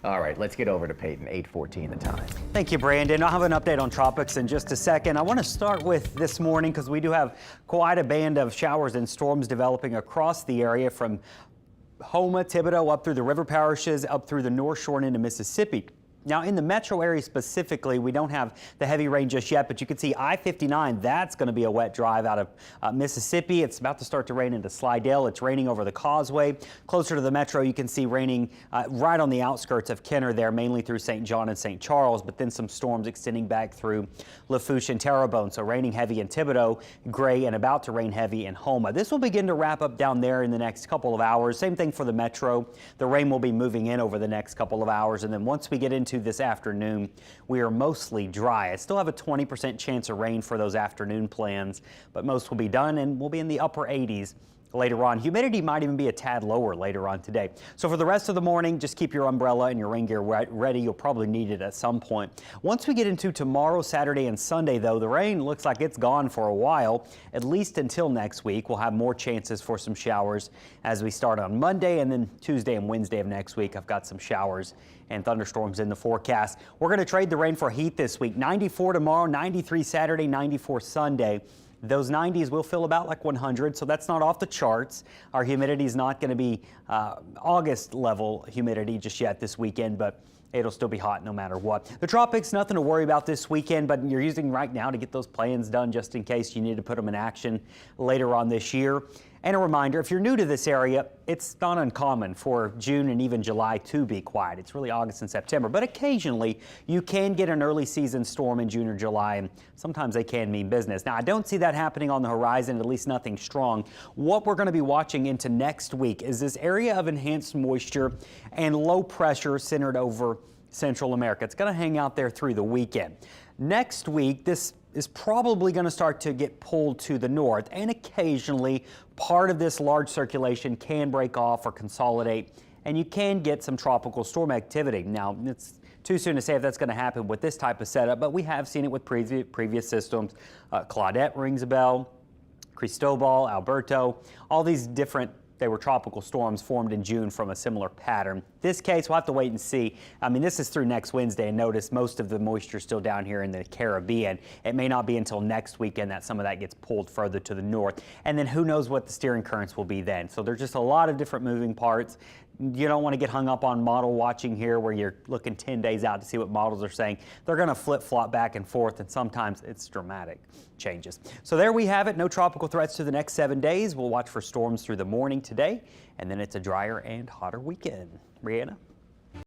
All right, let's get over to Payton, 8:14 the time. Thank you, Brandon. I'll have an update on tropics in just a second. I want to start with this morning because we do have quite a band of showers and storms developing across the area from Houma, Thibodaux, up through the river parishes, up through the North Shore and into Mississippi. Now, in the metro area specifically, we don't have the heavy rain just yet, but you can see I-59, that's going to be a wet drive out of Mississippi. It's about to start to rain into Slidell. It's raining over the causeway. Closer to the metro, you can see raining right on the outskirts of Kenner there, mainly through St. John and St. Charles, but then some storms extending back through Lafourche and Terrebonne. So raining heavy in Thibodaux, Gray, and about to rain heavy in Houma. This will begin to wrap up down there in the next couple of hours. Same thing for the metro. The rain will be moving in over the next couple of hours, and then once we get into this afternoon, we are mostly dry. I still have a 20% chance of rain for those afternoon plans, but most will be done and we'll be in the upper 80s later on. Humidity might even be a tad lower later on today. So for the rest of the morning, just keep your umbrella and your rain gear ready. You'll probably need it at some point. Once we get into tomorrow, Saturday, and Sunday, though, the rain looks like it's gone for a while, at least until next week. We'll have more chances for some showers as we start on Monday, and then Tuesday and Wednesday of next week, I've got some showers and thunderstorms in the forecast. We're going to trade the rain for heat this week. 94 tomorrow, 93 Saturday, 94 Sunday. Those 90s will feel about like 100, so that's not off the charts. Our humidity is not going to be August level humidity just yet this weekend, but it'll still be hot no matter what. The tropics, nothing to worry about this weekend, but you're using right now to get those plans done just in case you need to put them in action later on this year. And a reminder, if you're new to this area, it's not uncommon for June and even July to be quiet. It's really August and September, but occasionally you can get an early season storm in June or July, and sometimes they can mean business. Now, I don't see that happening on the horizon, at least nothing strong. What we're going to be watching into next week is this area of enhanced moisture and low pressure centered over Central America. It's going to hang out there through the weekend. Next week, this is probably going to start to get pulled to the north, and occasionally part of this large circulation can break off or consolidate, and you can get some tropical storm activity. Now, it's too soon to say if that's going to happen with this type of setup, but we have seen it with previous systems. Claudette rings a bell, Cristobal, Alberto, all these different, they were tropical storms formed in June from a similar pattern. This case, we'll have to wait and see. I mean, this is through next Wednesday, and notice most of the moisture is still down here in the Caribbean. It may not be until next weekend that some of that gets pulled further to the north. And then who knows what the steering currents will be then. So there's just a lot of different moving parts. You don't want to get hung up on model watching here where you're looking 10 days out to see what models are saying. They're going to flip-flop back and forth, and sometimes it's dramatic changes. So there we have it. No tropical threats to the next 7 days. We'll watch for storms through the morning today, and then it's a drier and hotter weekend. Brianna?